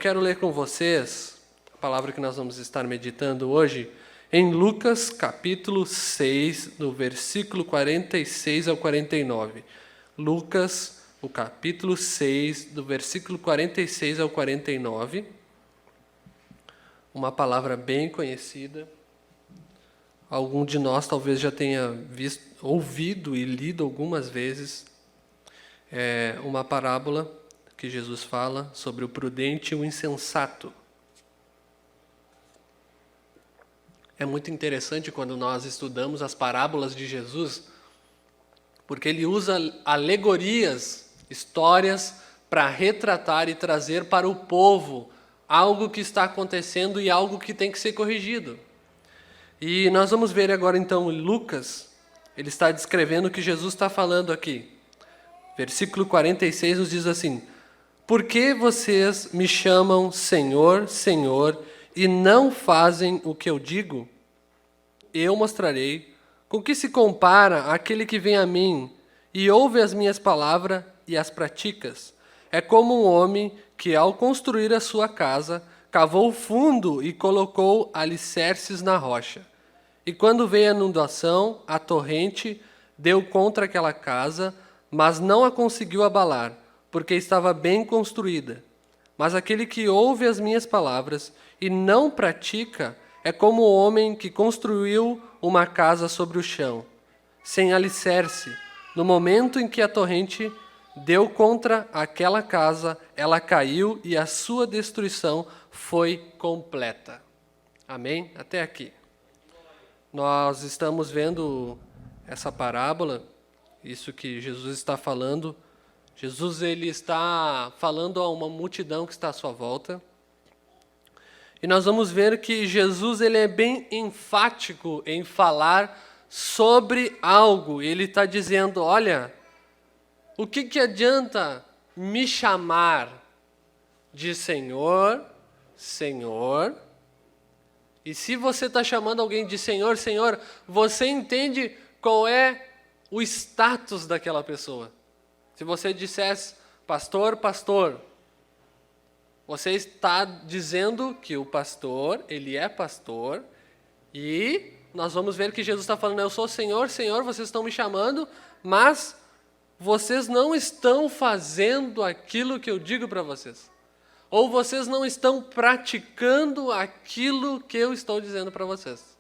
Quero ler com vocês a palavra que nós vamos estar meditando hoje em Lucas capítulo 6, do versículo 46 ao 49. Lucas, o capítulo 6, do versículo 46 ao 49. Uma palavra bem conhecida. Algum de nós talvez já tenha ouvido e lido algumas vezes. É uma parábola que Jesus fala sobre o prudente e o insensato. É muito interessante quando nós estudamos as parábolas de Jesus, porque ele usa alegorias, histórias, para retratar e trazer para o povo algo que está acontecendo e algo que tem que ser corrigido. E nós vamos ver agora então Lucas, ele está descrevendo o que Jesus está falando aqui. Versículo 46 nos diz assim: por que vocês me chamam Senhor, Senhor, e não fazem o que eu digo? Eu mostrarei com que se compara aquele que vem a mim e ouve as minhas palavras e as pratica. É como um homem que, ao construir a sua casa, cavou fundo e colocou alicerces na rocha. E quando veio a inundação, a torrente deu contra aquela casa, mas não a conseguiu abalar, porque estava bem construída. Mas aquele que ouve as minhas palavras e não pratica é como o homem que construiu uma casa sobre o chão, sem alicerce. No momento em que a torrente deu contra aquela casa, ela caiu e a sua destruição foi completa. Amém? Até aqui. Nós estamos vendo essa parábola, isso que Jesus está falando. Jesus ele está falando a uma multidão que está à sua volta. E nós vamos ver que Jesus ele é bem enfático em falar sobre algo. Ele está dizendo, olha, o que adianta me chamar de Senhor, Senhor? E se você está chamando alguém de Senhor, Senhor, você entende qual é o status daquela pessoa. Se você dissesse pastor, pastor, você está dizendo que o pastor, ele é pastor, e nós vamos ver que Jesus está falando, eu sou Senhor, Senhor, vocês estão me chamando, mas vocês não estão fazendo aquilo que eu digo para vocês. Ou vocês não estão praticando aquilo que eu estou dizendo para vocês.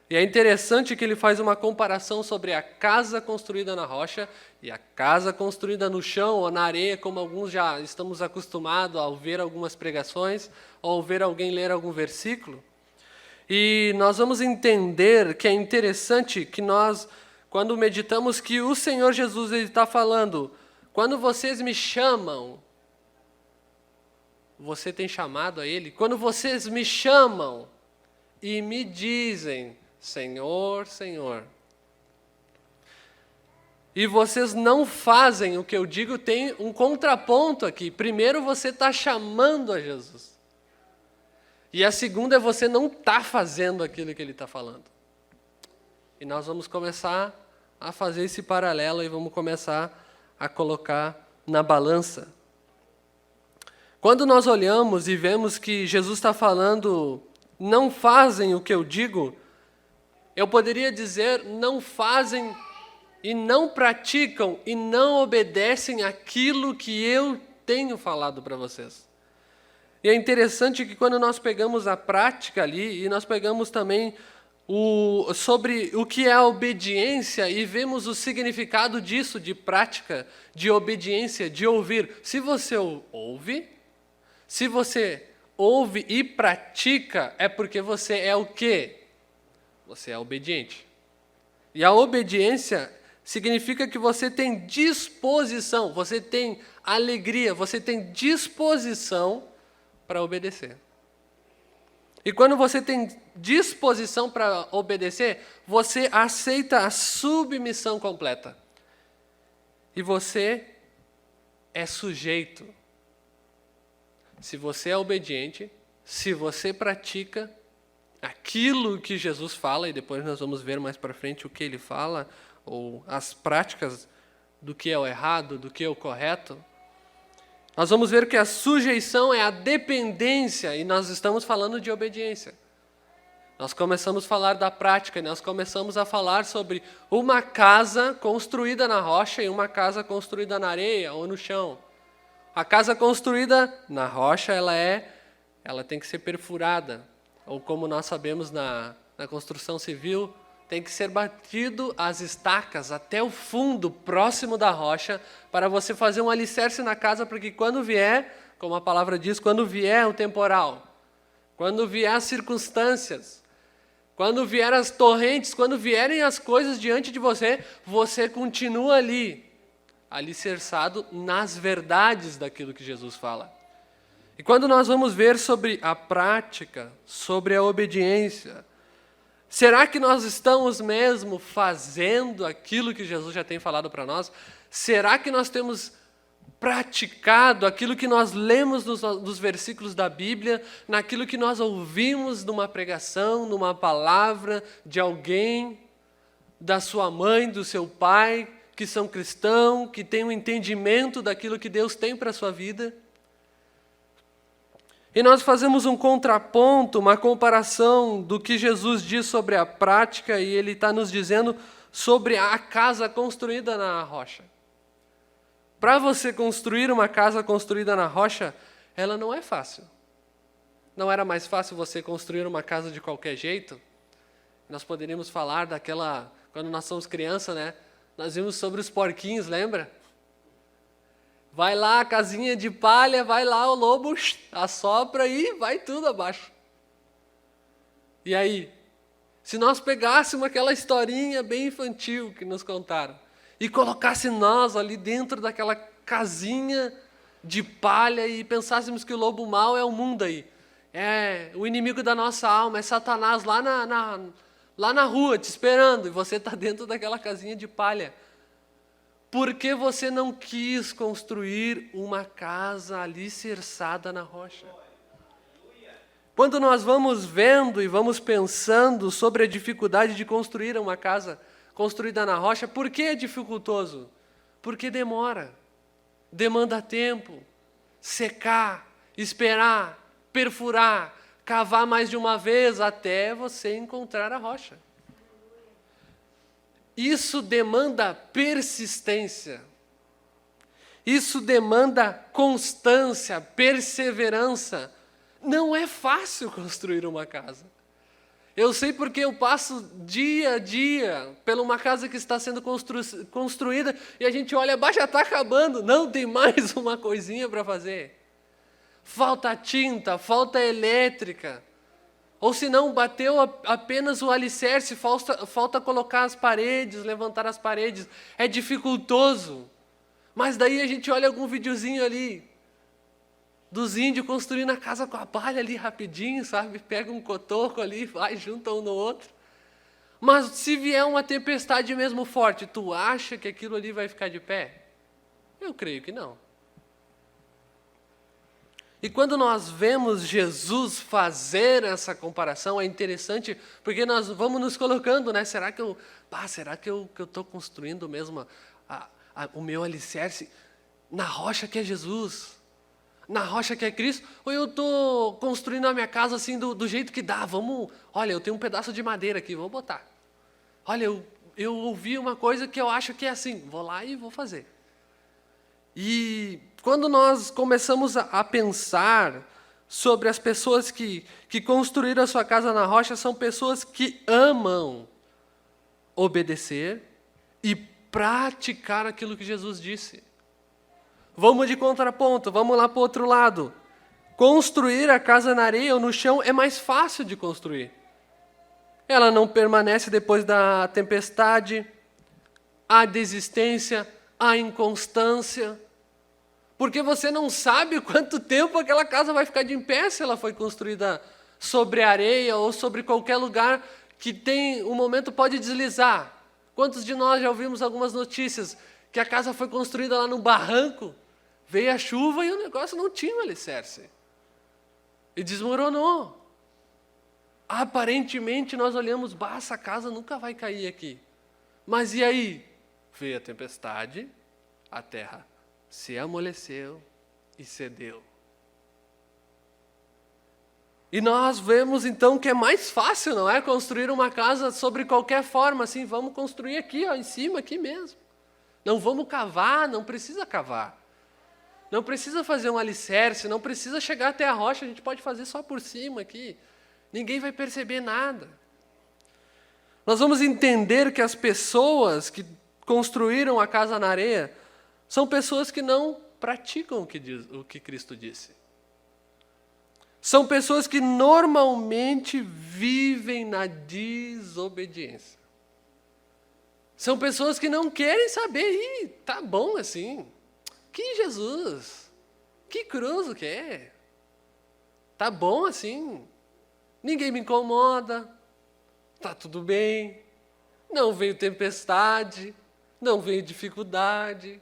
E é interessante que ele faz uma comparação sobre a casa construída na rocha e a casa construída no chão ou na areia, como alguns já estamos acostumados ao ver algumas pregações ou ao ver alguém ler algum versículo. E nós vamos entender que é interessante que nós, quando meditamos que o Senhor Jesus ele está falando, quando vocês me chamam, você tem chamado a Ele? Quando vocês me chamam e me dizem, Senhor, Senhor, e vocês não fazem o que eu digo, tem um contraponto aqui. Primeiro, você está chamando a Jesus. E a segunda é você não está fazendo aquilo que Ele está falando. E nós vamos começar a fazer esse paralelo e vamos começar a colocar na balança. Quando nós olhamos e vemos que Jesus está falando, não fazem o que eu digo, eu poderia dizer, não fazem e não praticam e não obedecem aquilo que eu tenho falado para vocês. E é interessante que quando nós pegamos a prática ali, e nós pegamos também sobre o que é a obediência e vemos o significado disso, de prática, de obediência, de ouvir. Se você ouve, se você ouve e pratica, é porque você é o quê? Você é obediente. E a obediência significa que você tem disposição, você tem alegria, você tem disposição para obedecer. E quando você tem disposição para obedecer, você aceita a submissão completa. E você é sujeito. Se você é obediente, se você pratica aquilo que Jesus fala, e depois nós vamos ver mais para frente o que ele fala, ou as práticas do que é o errado, do que é o correto, Nós vamos ver que a sujeição é a dependência, e nós estamos falando de obediência. Nós começamos a falar da prática, e nós começamos a falar sobre uma casa construída na rocha e uma casa construída na areia ou no chão. A casa construída na rocha, ela tem que ser perfurada, ou como nós sabemos na construção civil, tem que ser batido as estacas até o fundo, próximo da rocha, para você fazer um alicerce na casa, porque quando vier, como a palavra diz, quando vier o temporal, quando vier as circunstâncias, quando vier as torrentes, quando vierem as coisas diante de você, você continua ali, alicerçado nas verdades daquilo que Jesus fala. E quando nós vamos ver sobre a prática, sobre a obediência, será que nós estamos mesmo fazendo aquilo que Jesus já tem falado para nós? Será que nós temos praticado aquilo que nós lemos nos versículos da Bíblia, naquilo que nós ouvimos numa pregação, numa palavra de alguém, da sua mãe, do seu pai, que são cristãos, que têm um entendimento daquilo que Deus tem para a sua vida? E nós fazemos um contraponto, uma comparação do que Jesus diz sobre a prática, e Ele está nos dizendo sobre a casa construída na rocha. Para você construir uma casa construída na rocha, ela não é fácil. Não era mais fácil você construir uma casa de qualquer jeito? Nós poderíamos falar daquela, quando nós somos crianças, né? Nós vimos sobre os porquinhos, lembra? Vai lá a casinha de palha, vai lá o lobo, assopra e vai tudo abaixo. E aí? Se nós pegássemos aquela historinha bem infantil que nos contaram e colocasse nós ali dentro daquela casinha de palha e pensássemos que o lobo mau é o mundo aí. É o inimigo da nossa alma, é Satanás lá na rua te esperando e você está dentro daquela casinha de palha. Por que você não quis construir uma casa alicerçada na rocha? Quando nós vamos vendo e vamos pensando sobre a dificuldade de construir uma casa construída na rocha, por que é dificultoso? Porque demora, demanda tempo, secar, esperar, perfurar, cavar mais de uma vez até você encontrar a rocha. Isso demanda persistência. Isso demanda constância, perseverança. Não é fácil construir uma casa. Eu sei porque eu passo dia a dia por uma casa que está sendo construída e a gente olha, já está acabando. Não, tem mais uma coisinha para fazer. Falta tinta, falta elétrica. Ou se não, bateu apenas o alicerce, falta colocar as paredes, levantar as paredes. É dificultoso. Mas daí a gente olha algum videozinho ali, dos índios construindo a casa com a palha ali rapidinho, sabe? Pega um cotoco ali, vai, junta um no outro. Mas se vier uma tempestade mesmo forte, tu acha que aquilo ali vai ficar de pé? Eu creio que não. E quando nós vemos Jesus fazer essa comparação, é interessante, porque nós vamos nos colocando, né? Será que eu estou construindo mesmo o meu alicerce na rocha que é Jesus? Na rocha que é Cristo? Ou eu estou construindo a minha casa assim do jeito que dá? Olha, eu tenho um pedaço de madeira aqui, vou botar. Olha, eu ouvi uma coisa que eu acho que é assim, vou lá e vou fazer. E quando nós começamos a pensar sobre as pessoas que construíram a sua casa na rocha, são pessoas que amam obedecer e praticar aquilo que Jesus disse. Vamos de contraponto, vamos lá para o outro lado. Construir a casa na areia ou no chão é mais fácil de construir. Ela não permanece depois da tempestade, há desistência, há inconstância. Porque você não sabe quanto tempo aquela casa vai ficar de pé se ela foi construída sobre areia ou sobre qualquer lugar que tem um momento pode deslizar. Quantos de nós já ouvimos algumas notícias que a casa foi construída lá num barranco, veio a chuva e o negócio não tinha um alicerce. E desmoronou. Aparentemente nós olhamos, essa casa nunca vai cair aqui. Mas e aí? Veio a tempestade, a terra se amoleceu, e cedeu. E nós vemos então que é mais fácil, não é? Construir uma casa sobre qualquer forma, assim, vamos construir aqui, ó, em cima, aqui mesmo. Não vamos cavar, não precisa cavar. Não precisa fazer um alicerce, não precisa chegar até a rocha, a gente pode fazer só por cima aqui. Ninguém vai perceber nada. Nós vamos entender que as pessoas que construíram a casa na areia são pessoas que não praticam o que Cristo disse. São pessoas que normalmente vivem na desobediência. São pessoas que não querem saber, ih, tá bom assim. Que Jesus? Que cruz o que é? Tá bom assim. Ninguém me incomoda. Tá tudo bem. Não veio tempestade. Não veio dificuldade.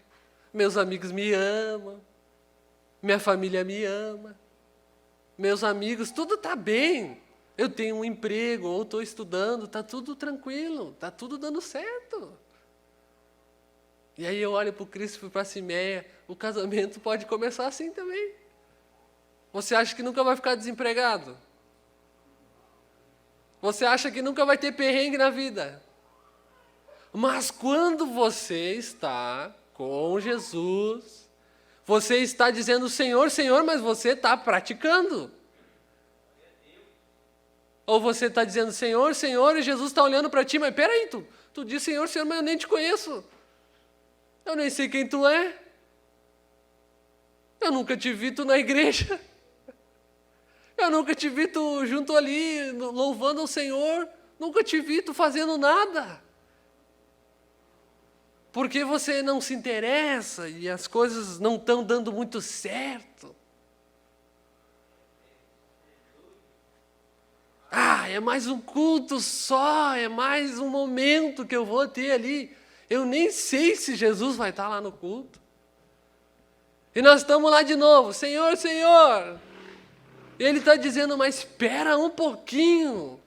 Meus amigos me amam. Minha família me ama. Meus amigos, tudo está bem. Eu tenho um emprego, ou estou estudando, está tudo tranquilo, está tudo dando certo. E aí eu olho para o Cristo e para a Simeia, o casamento pode começar assim também. Você acha que nunca vai ficar desempregado? Você acha que nunca vai ter perrengue na vida? Mas quando você está com Jesus, você está dizendo, Senhor, Senhor, mas você está praticando. Ou você está dizendo, Senhor, Senhor, e Jesus está olhando para ti, mas peraí, tu diz Senhor, Senhor, mas eu nem te conheço. Eu nem sei quem tu é. Eu nunca te vi tu na igreja. Eu nunca te vi tu junto ali, louvando o Senhor. Nunca te vi tu fazendo nada. Porque você não se interessa e as coisas não estão dando muito certo. Ah, é mais um culto só, é mais um momento que eu vou ter ali. Eu nem sei se Jesus vai estar lá no culto. E nós estamos lá de novo, Senhor, Senhor. E Ele está dizendo, mas espera um pouquinho.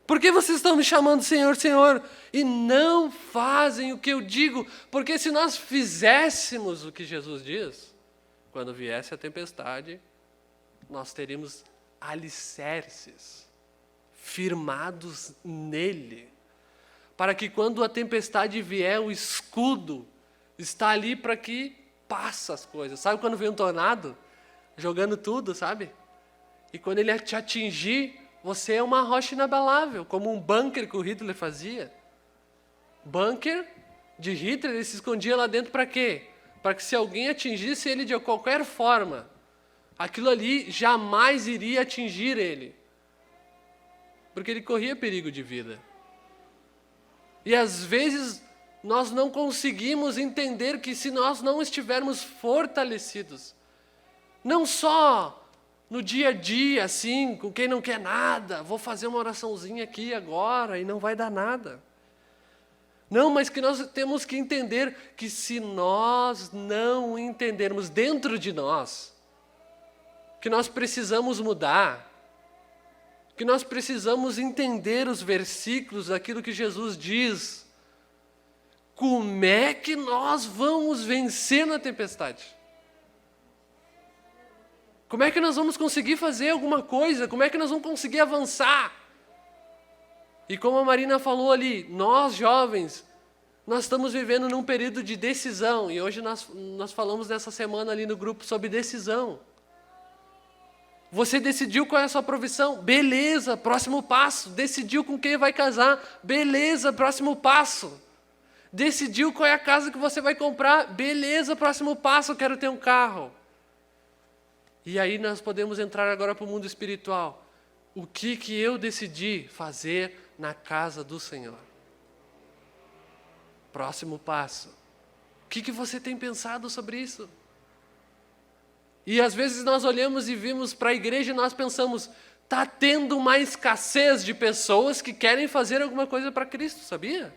Por que vocês estão me chamando Senhor, Senhor? E não fazem o que eu digo? Porque se nós fizéssemos o que Jesus diz, quando viesse a tempestade, nós teríamos alicerces firmados nele. Para que quando a tempestade vier, o escudo está ali para que passe as coisas. Sabe quando vem um tornado? Jogando tudo, sabe? E quando ele te atingir, você é uma rocha inabalável, como um bunker que o Hitler fazia. Bunker de Hitler, ele se escondia lá dentro para quê? Para que se alguém atingisse ele de qualquer forma, aquilo ali jamais iria atingir ele. Porque ele corria perigo de vida. E às vezes nós não conseguimos entender que se nós não estivermos fortalecidos, não só no dia a dia, assim, com quem não quer nada, vou fazer uma oraçãozinha aqui agora e não vai dar nada. Não, mas que nós temos que entender que se nós não entendermos dentro de nós, que nós precisamos mudar, que nós precisamos entender os versículos daquilo que Jesus diz, como é que nós vamos vencer na tempestade? Como é que nós vamos conseguir fazer alguma coisa? Como é que nós vamos conseguir avançar? E como a Marina falou ali, nós jovens, nós estamos vivendo num período de decisão. E hoje nós falamos nessa semana ali no grupo sobre decisão. Você decidiu qual é a sua profissão? Beleza, próximo passo. Decidiu com quem vai casar? Beleza, próximo passo. Decidiu qual é a casa que você vai comprar? Beleza, próximo passo, eu quero ter um carro. E aí nós podemos entrar agora para o mundo espiritual. O que eu decidi fazer na casa do Senhor? Próximo passo. O que você tem pensado sobre isso? E às vezes nós olhamos e vimos para a igreja e nós pensamos, está tendo uma escassez de pessoas que querem fazer alguma coisa para Cristo, sabia?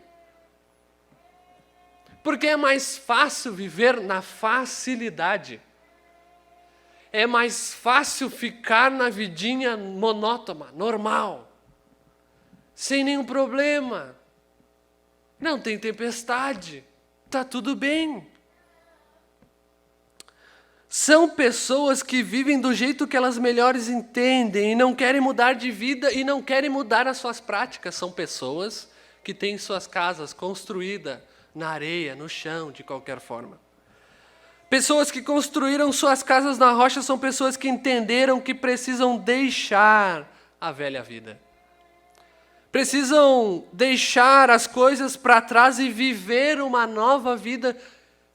Porque é mais fácil viver na facilidade. É mais fácil ficar na vidinha monótona, normal, sem nenhum problema. Não tem tempestade, está tudo bem. São pessoas que vivem do jeito que elas melhores entendem e não querem mudar de vida e não querem mudar as suas práticas. São pessoas que têm suas casas construídas na areia, no chão, de qualquer forma. Pessoas que construíram suas casas na rocha são pessoas que entenderam que precisam deixar a velha vida. Precisam deixar as coisas para trás e viver uma nova vida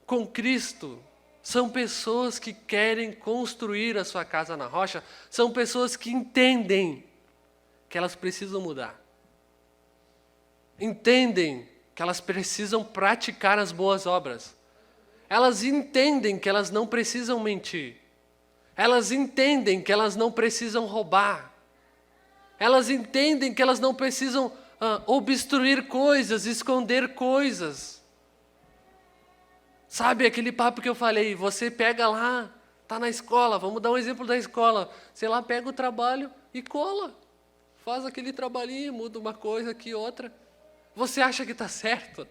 com Cristo. São pessoas que querem construir a sua casa na rocha. São pessoas que entendem que elas precisam mudar. Entendem que elas precisam praticar as boas obras. Elas entendem que elas não precisam mentir. Elas entendem que elas não precisam roubar. Elas entendem que elas não precisam obstruir coisas, esconder coisas. Sabe aquele papo que eu falei, você pega lá, está na escola, vamos dar um exemplo da escola. Você lá pega o trabalho e cola. Faz aquele trabalhinho, muda uma coisa aqui, outra. Você acha que está certo?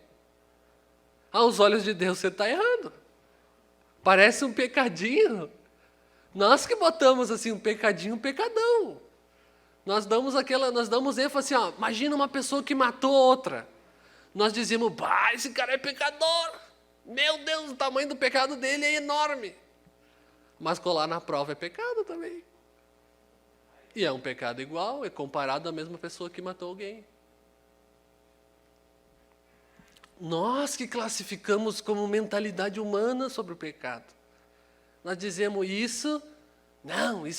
Aos olhos de Deus você está errando. Parece um pecadinho. Nós que botamos assim um pecadinho, um pecadão. Nós damos ênfase assim, imagina uma pessoa que matou outra. Nós dizemos, esse cara é pecador. Meu Deus, o tamanho do pecado dele é enorme. Mas colar na prova é pecado também. E é um pecado igual, é comparado à mesma pessoa que matou alguém. Nós que classificamos como mentalidade humana sobre o pecado. Nós dizemos isso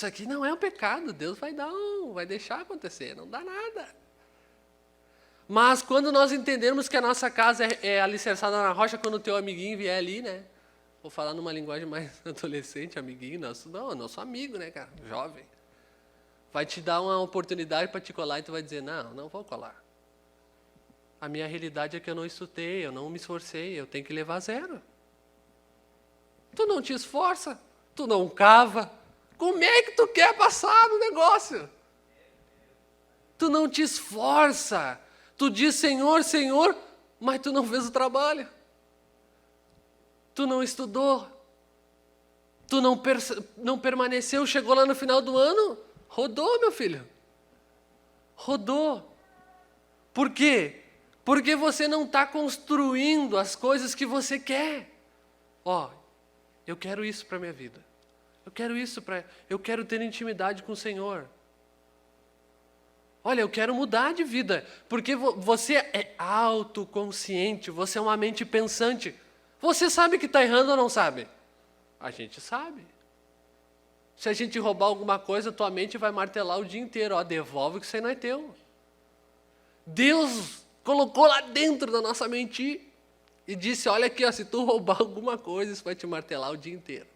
aqui não é um pecado, Deus vai deixar acontecer, não dá nada. Mas quando nós entendermos que a nossa casa é alicerçada na rocha, quando o teu amiguinho vier ali, né? Vou falar numa linguagem mais adolescente, amiguinho, nosso amigo, né, cara, jovem. Vai te dar uma oportunidade para te colar e tu vai dizer, não vou colar. A minha realidade é que eu não estudei, eu não me esforcei, eu tenho que levar 0. Tu não te esforça, tu não cava. Como é que tu quer passar no negócio? Tu não te esforça. Tu diz, Senhor, Senhor, mas tu não fez o trabalho. Tu não estudou. Tu não permaneceu, chegou lá no final do ano, rodou, meu filho. Rodou. Por quê? Porque você não está construindo as coisas que você quer. Eu quero isso para a minha vida. Eu quero ter intimidade com o Senhor. Olha, eu quero mudar de vida, porque você é autoconsciente, você é uma mente pensante. Você sabe que está errando ou não sabe? A gente sabe. Se a gente roubar alguma coisa, tua mente vai martelar o dia inteiro. Devolve que isso aí não é teu. Deus colocou lá dentro da nossa mente e disse, olha aqui, se tu roubar alguma coisa, isso vai te martelar o dia inteiro.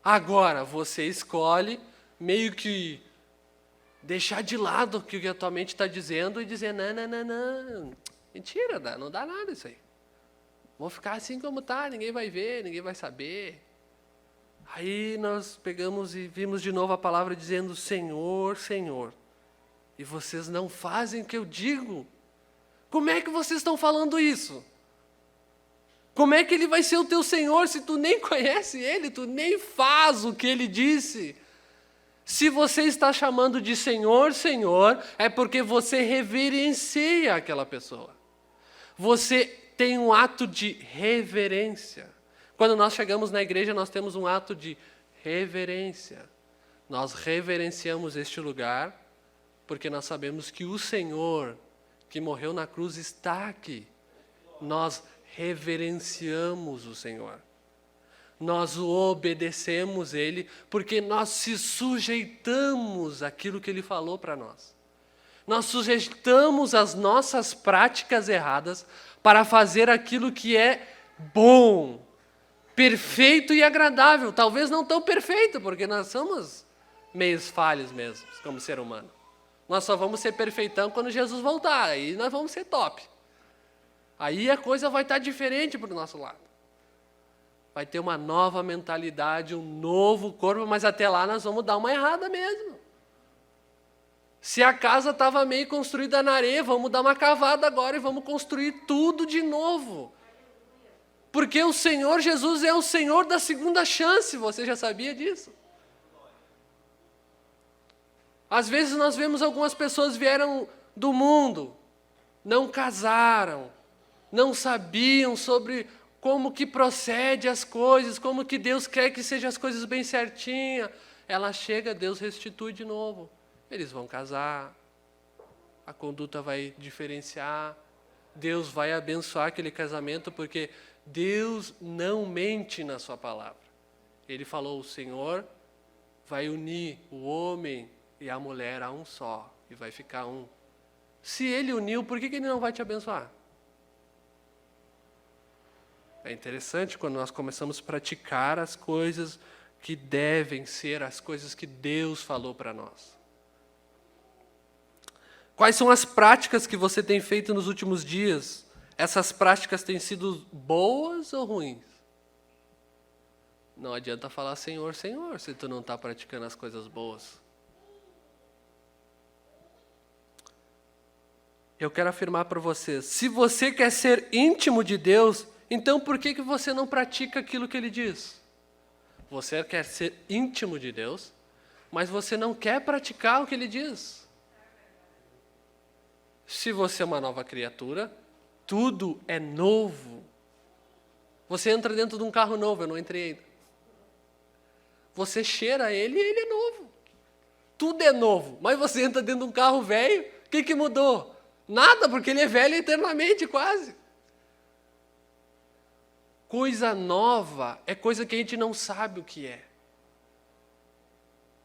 Agora, você escolhe meio que deixar de lado o que a tua mente está dizendo e dizer, não, mentira, não dá nada isso aí. Vou ficar assim como está, ninguém vai ver, ninguém vai saber. Aí nós pegamos e vimos de novo a palavra dizendo, Senhor, Senhor. E vocês não fazem o que eu digo. Como é que vocês estão falando isso? Como é que ele vai ser o teu Senhor se tu nem conhece ele, tu nem faz o que ele disse? Se você está chamando de Senhor, Senhor, é porque você reverencia aquela pessoa. Você tem um ato de reverência. Quando nós chegamos na igreja, nós temos um ato de reverência. Nós reverenciamos este lugar, porque nós sabemos que o Senhor, que morreu na cruz, está aqui. Nós reverenciamos o Senhor. Nós o obedecemos Ele, porque nós se sujeitamos àquilo que Ele falou para nós. Nós sujeitamos as nossas práticas erradas para fazer aquilo que é bom, perfeito e agradável. Talvez não tão perfeito, porque nós somos meios falhos mesmo, como ser humano. Nós só vamos ser perfeitão quando Jesus voltar, aí nós vamos ser top. Aí a coisa vai estar diferente para o nosso lado. Vai ter uma nova mentalidade, um novo corpo, mas até lá nós vamos dar uma errada mesmo. Se a casa estava meio construída na areia, vamos dar uma cavada agora e vamos construir tudo de novo. Porque o Senhor Jesus é o Senhor da segunda chance, você já sabia disso? Às vezes nós vemos algumas pessoas vieram do mundo, não casaram, não sabiam sobre como que procede as coisas, como que Deus quer que sejam as coisas bem certinhas. Ela chega, Deus restitui de novo. Eles vão casar, a conduta vai diferenciar, Deus vai abençoar aquele casamento, porque Deus não mente na sua palavra. Ele falou, o Senhor vai unir o homem e a mulher a um só, e vai ficar um. Se Ele uniu, por que Ele não vai te abençoar? É interessante quando nós começamos a praticar as coisas que devem ser, as coisas que Deus falou para nós. Quais são as práticas que você tem feito nos últimos dias? Essas práticas têm sido boas ou ruins? Não adianta falar Senhor, Senhor, se tu não está praticando as coisas boas. Eu quero afirmar para vocês, se você quer ser íntimo de Deus, então por que você não pratica aquilo que Ele diz? Você quer ser íntimo de Deus, mas você não quer praticar o que Ele diz. Se você é uma nova criatura, tudo é novo. Você entra dentro de um carro novo, eu não entrei ainda. Você cheira ele e ele é novo. Tudo é novo, mas você entra dentro de um carro velho, o que mudou? Nada, porque ele é velho eternamente quase. Coisa nova é coisa que a gente não sabe o que é.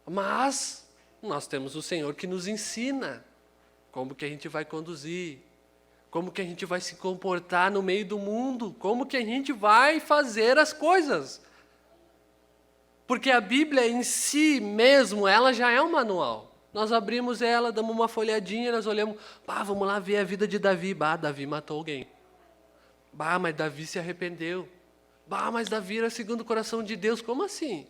Mas nós temos o Senhor que nos ensina como que a gente vai conduzir, como que a gente vai se comportar no meio do mundo, como que a gente vai fazer as coisas. Porque a Bíblia em si mesmo, ela já é um manual. Nós abrimos ela, damos uma folhadinha, nós olhamos, vamos lá ver a vida de Davi. Davi matou alguém. Mas Davi se arrependeu. Mas Davi era segundo o coração de Deus. Como assim?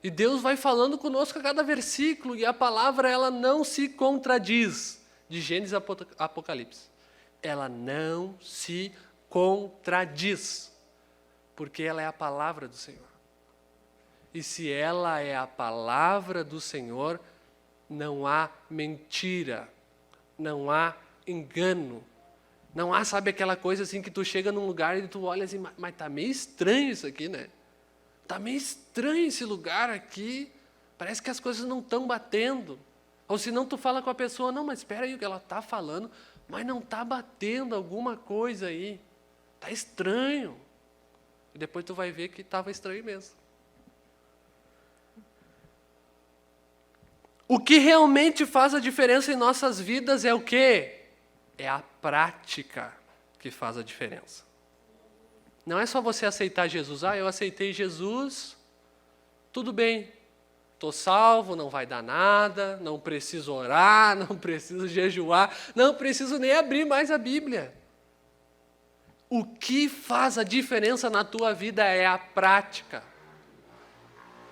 E Deus vai falando conosco a cada versículo, e a palavra ela não se contradiz. De Gênesis a Apocalipse. Ela não se contradiz. Porque ela é a palavra do Senhor. E se ela é a palavra do Senhor, não há mentira, não há engano, não há, sabe, aquela coisa assim que tu chega num lugar e tu olha assim, mas tá meio estranho isso aqui, né? Tá meio estranho esse lugar aqui, parece que as coisas não estão batendo. Ou se não tu fala com a pessoa, não, mas espera aí o que ela está falando, mas não está batendo alguma coisa aí, tá estranho. E depois tu vai ver que estava estranho mesmo. O que realmente faz a diferença em nossas vidas é o quê? É a prática que faz a diferença. Não é só você aceitar Jesus. Eu aceitei Jesus, tudo bem. Estou salvo, não vai dar nada, não preciso orar, não preciso jejuar, não preciso nem abrir mais a Bíblia. O que faz a diferença na tua vida é a prática.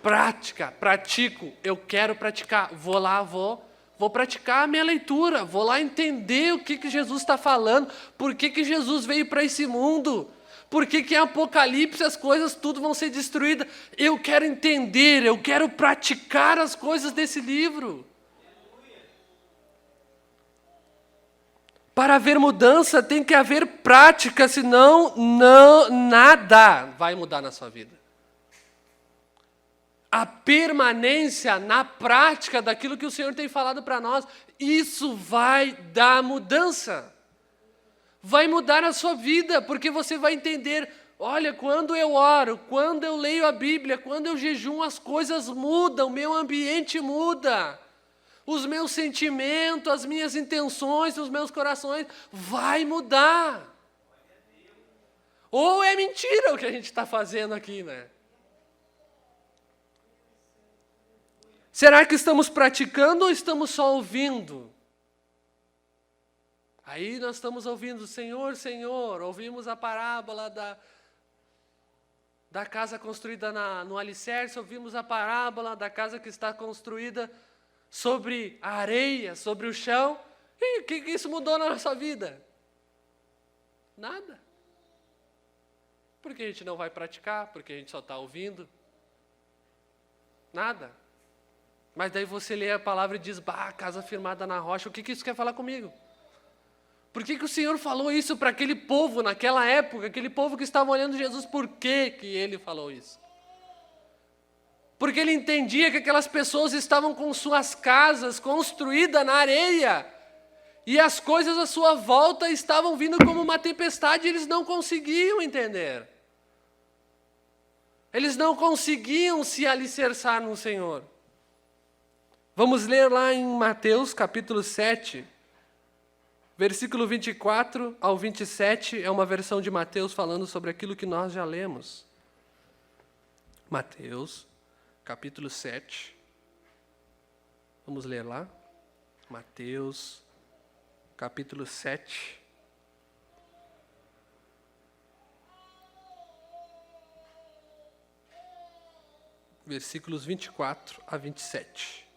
Prática, pratico, eu quero praticar, vou lá, vou praticar a minha leitura, vou lá entender o que Jesus está falando, por que Jesus veio para esse mundo, por que em Apocalipse as coisas tudo vão ser destruídas. Eu quero entender, eu quero praticar as coisas desse livro. Para haver mudança tem que haver prática, senão nada vai mudar na sua vida. A permanência na prática daquilo que o Senhor tem falado para nós, isso vai dar mudança. Vai mudar a sua vida, porque você vai entender, olha, quando eu oro, quando eu leio a Bíblia, quando eu jejuo, as coisas mudam, o meu ambiente muda. Os meus sentimentos, as minhas intenções, os meus corações, vai mudar. Ou é mentira o que a gente está fazendo aqui, né? Será que estamos praticando ou estamos só ouvindo? Aí nós estamos ouvindo, Senhor, Senhor, ouvimos a parábola da casa construída no alicerce, ouvimos a parábola da casa que está construída sobre a areia, sobre o chão. E o que isso mudou na nossa vida? Nada. Porque a gente não vai praticar, porque a gente só está ouvindo. Nada. Mas daí você lê a palavra e diz, casa firmada na rocha, o que isso quer falar comigo? Por que o Senhor falou isso para aquele povo naquela época, aquele povo que estava olhando Jesus, por que ele falou isso? Porque ele entendia que aquelas pessoas estavam com suas casas construídas na areia, e as coisas à sua volta estavam vindo como uma tempestade, e eles não conseguiam entender. Eles não conseguiam se alicerçar no Senhor. Vamos ler lá em Mateus capítulo 7, versículo 24 ao 27, é uma versão de Mateus falando sobre aquilo que nós já lemos. Mateus, capítulo 7. Vamos ler lá. Mateus, capítulo 7. Versículos 24 a 27.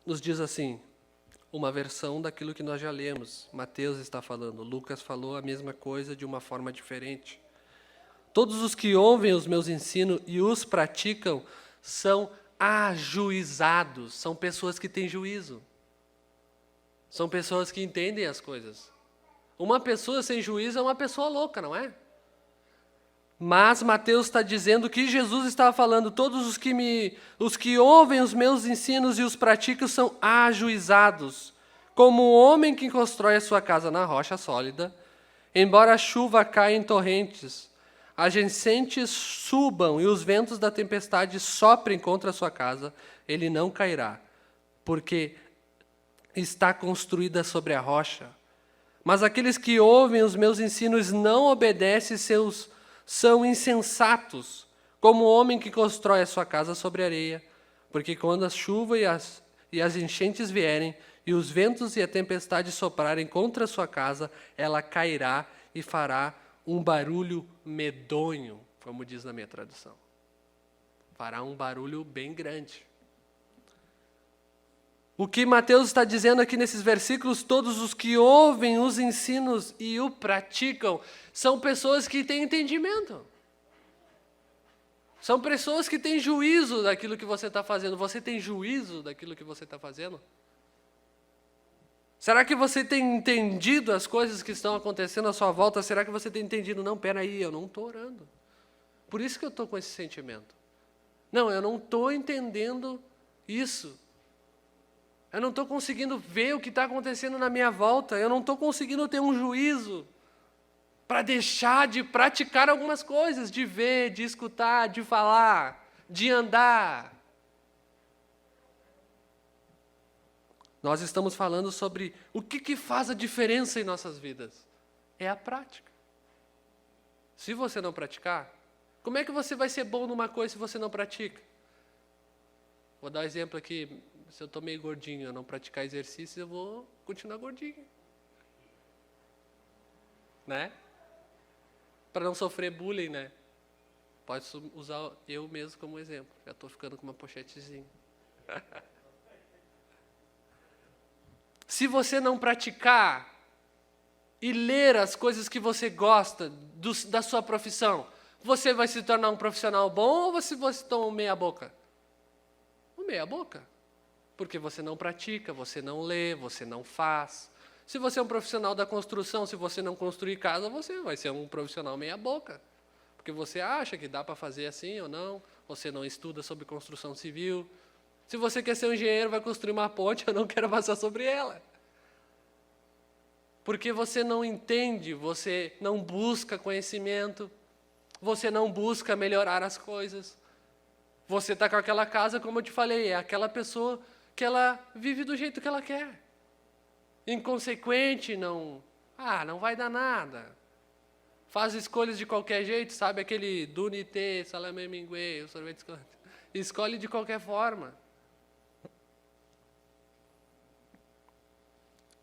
Nos diz assim, uma versão daquilo que nós já lemos. Mateus está falando, Lucas falou a mesma coisa de uma forma diferente. Todos os que ouvem os meus ensinos e os praticam são ajuizados, são pessoas que têm juízo. São pessoas que entendem as coisas. Uma pessoa sem juízo é uma pessoa louca, não é? Mas Mateus está dizendo que Jesus estava falando, todos os que ouvem os meus ensinos e os praticam são ajuizados, como o homem que constrói a sua casa na rocha sólida, embora a chuva caia em torrentes, as enchentes subam e os ventos da tempestade soprem contra a sua casa, ele não cairá, porque está construída sobre a rocha. Mas aqueles que ouvem os meus ensinos não obedecem são insensatos, como o homem que constrói a sua casa sobre areia, porque quando a chuva e as enchentes vierem, e os ventos e a tempestade soprarem contra a sua casa, ela cairá e fará um barulho medonho, como diz na minha tradução. Fará um barulho bem grande. O que Mateus está dizendo aqui nesses versículos, todos os que ouvem os ensinos e o praticam, são pessoas que têm entendimento. São pessoas que têm juízo daquilo que você está fazendo. Você tem juízo daquilo que você está fazendo? Será que você tem entendido as coisas que estão acontecendo à sua volta? Será que você tem entendido? Não, peraí, eu não estou orando. Por isso que eu estou com esse sentimento. Não, eu não estou entendendo isso. Eu não estou conseguindo ver o que está acontecendo na minha volta. Eu não estou conseguindo ter um juízo para deixar de praticar algumas coisas, de ver, de escutar, de falar, de andar. Nós estamos falando sobre o que faz a diferença em nossas vidas. É a prática. Se você não praticar, como é que você vai ser bom numa coisa se você não pratica? Vou dar um exemplo aqui. Se eu estou meio gordinho, eu não praticar exercício, eu vou continuar gordinho. Né? Para não sofrer bullying, né? Pode usar eu mesmo como exemplo. Já estou ficando com uma pochetezinha. Se você não praticar e ler as coisas que você gosta da sua profissão, você vai se tornar um profissional bom ou você toma um meia boca? Um meia boca. Porque você não pratica, você não lê, você não faz. Se você é um profissional da construção, se você não construir casa, você vai ser um profissional meia boca. Porque você acha que dá para fazer assim ou não, você não estuda sobre construção civil. Se você quer ser um engenheiro, vai construir uma ponte, eu não quero passar sobre ela. Porque você não entende, você não busca conhecimento, você não busca melhorar as coisas. Você está com aquela casa, como eu te falei, é aquela pessoa que ela vive do jeito que ela quer. Inconsequente, não vai dar nada. Faz escolhas de qualquer jeito, sabe? Aquele dunité, salame minguê, o sorvete escolhe. Escolhe de qualquer forma.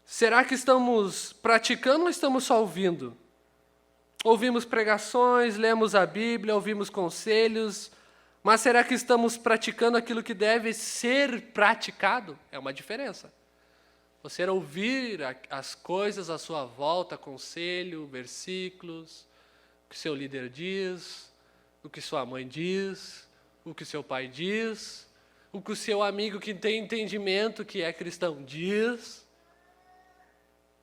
Será que estamos praticando ou estamos só ouvindo? Ouvimos pregações, lemos a Bíblia, ouvimos conselhos, mas será que estamos praticando aquilo que deve ser praticado? É uma diferença. Você ouvir as coisas à sua volta, conselho, versículos, o que seu líder diz, o que sua mãe diz, o que seu pai diz, o que o seu amigo que tem entendimento, que é cristão, diz.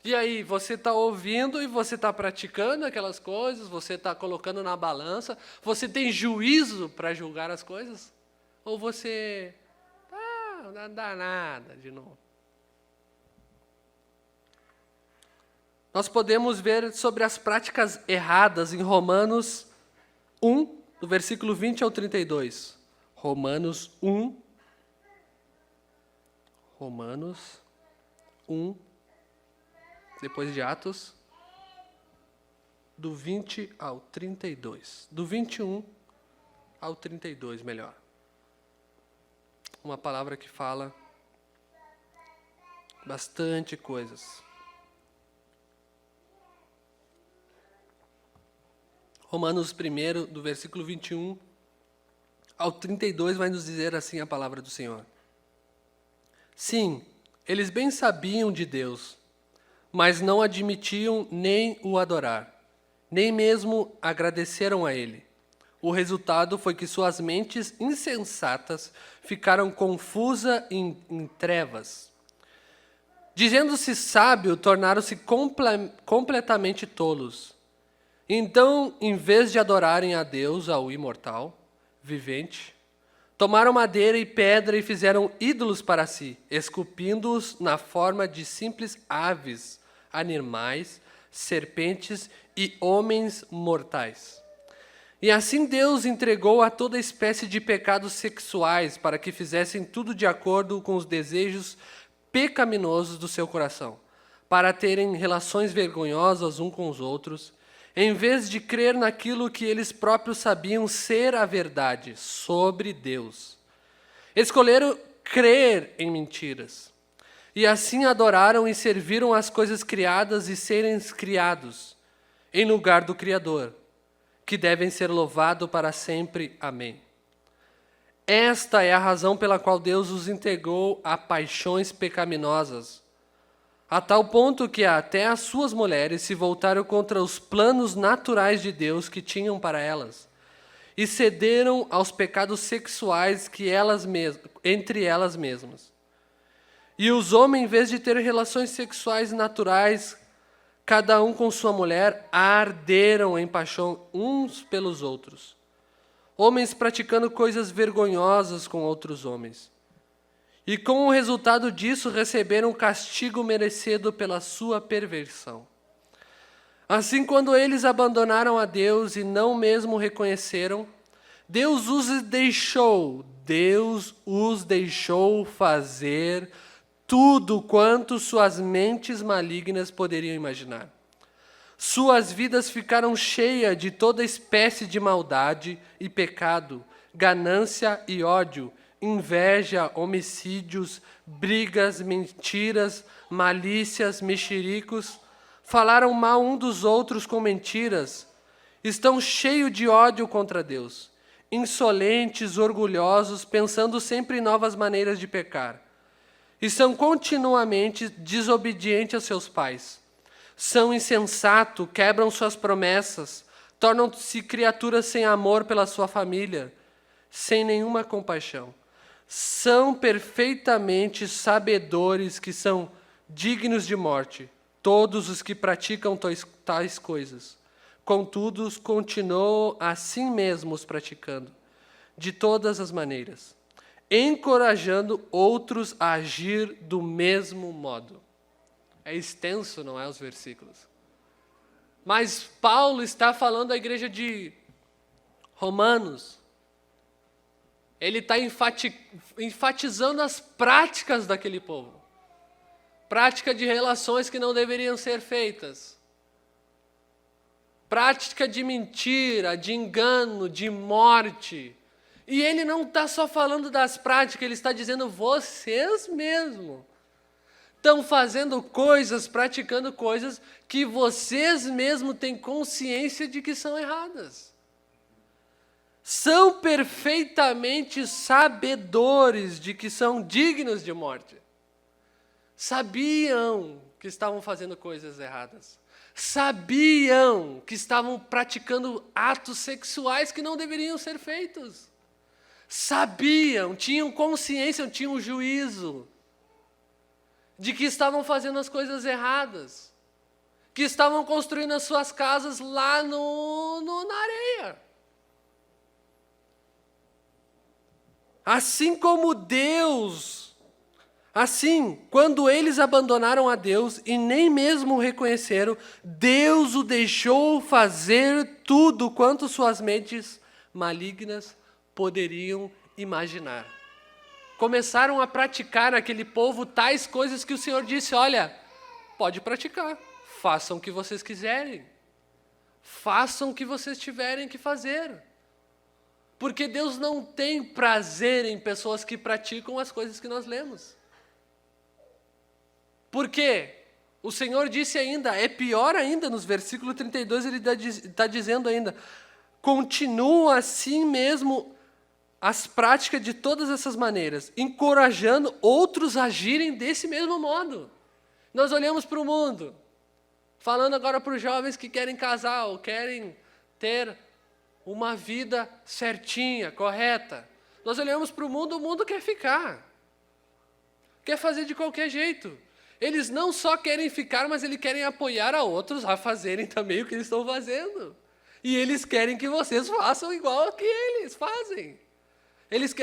E aí, você está ouvindo e você está praticando aquelas coisas, você está colocando na balança, você tem juízo para julgar as coisas? Ou você, não dá nada de novo? Nós podemos ver sobre as práticas erradas em Romanos 1, do versículo 20 ao 32. Romanos 1, depois de Atos, do 20 ao 32. Do 21 ao 32, melhor. Uma palavra que fala bastante coisas. Romanos 1, do versículo 21 ao 32, vai nos dizer assim a palavra do Senhor. Sim, eles bem sabiam de Deus, mas não admitiam nem o adorar, nem mesmo agradeceram a Ele. O resultado foi que suas mentes insensatas ficaram confusas em trevas. Dizendo-se sábio, tornaram-se completamente tolos. Então, em vez de adorarem a Deus, ao imortal, vivente, tomaram madeira e pedra e fizeram ídolos para si, esculpindo-os na forma de simples aves, animais, serpentes e homens mortais. E assim Deus entregou a toda espécie de pecados sexuais para que fizessem tudo de acordo com os desejos pecaminosos do seu coração, para terem relações vergonhosas uns com os outros, em vez de crer naquilo que eles próprios sabiam ser a verdade sobre Deus. Escolheram crer em mentiras. E assim adoraram e serviram as coisas criadas e serem criados, em lugar do Criador, que devem ser louvados para sempre. Amém. Esta é a razão pela qual Deus os entregou a paixões pecaminosas, a tal ponto que até as suas mulheres se voltaram contra os planos naturais de Deus que tinham para elas, e cederam aos pecados sexuais entre elas mesmas. E os homens, em vez de ter relações sexuais naturais, cada um com sua mulher, arderam em paixão uns pelos outros. Homens praticando coisas vergonhosas com outros homens. E com o resultado disso receberam o castigo merecido pela sua perversão. Assim, quando eles abandonaram a Deus e não mesmo o reconheceram, Deus os deixou fazer tudo quanto suas mentes malignas poderiam imaginar. Suas vidas ficaram cheias de toda espécie de maldade e pecado, ganância e ódio, inveja, homicídios, brigas, mentiras, malícias, mexericos. Falaram mal um dos outros com mentiras. Estão cheios de ódio contra Deus. Insolentes, orgulhosos, pensando sempre em novas maneiras de pecar. E são continuamente desobedientes aos seus pais. São insensatos, quebram suas promessas, tornam-se criaturas sem amor pela sua família, sem nenhuma compaixão. São perfeitamente sabedores que são dignos de morte, todos os que praticam tais coisas. Contudo, continuam assim mesmos praticando, de todas as maneiras, encorajando outros a agir do mesmo modo. É extenso, não é, os versículos? Mas Paulo está falando à igreja de Romanos. Ele está enfatizando as práticas daquele povo. Prática de relações que não deveriam ser feitas. Prática de mentira, de engano, de morte. E ele não está só falando das práticas, ele está dizendo vocês mesmos estão fazendo coisas, praticando coisas que vocês mesmos têm consciência de que são erradas. São perfeitamente sabedores de que são dignos de morte. sabiam que estavam fazendo coisas erradas, sabiam que estavam praticando atos sexuais que não deveriam ser feitos, sabiam, tinham consciência, tinham juízo de que estavam fazendo as coisas erradas, que estavam construindo as suas casas lá na areia. Assim como Deus, quando eles abandonaram a Deus e nem mesmo o reconheceram, Deus o deixou fazer tudo quanto suas mentes malignas poderiam imaginar. Começaram a praticar naquele povo tais coisas que o Senhor disse, olha, pode praticar, façam o que vocês quiserem, façam o que vocês tiverem que fazer. Porque Deus não tem prazer em pessoas que praticam as coisas que nós lemos. Por quê? O Senhor disse ainda, é pior ainda, nos versículos 32 ele está dizendo ainda, continua assim mesmo as práticas de todas essas maneiras, encorajando outros a agirem desse mesmo modo. Nós olhamos para o mundo, falando agora para os jovens que querem casar ou querem ter uma vida certinha, correta. Nós olhamos para o mundo quer ficar. Quer fazer de qualquer jeito. Eles não só querem ficar, mas eles querem apoiar a outros a fazerem também o que eles estão fazendo. E eles querem que vocês façam igual que eles fazem. Eles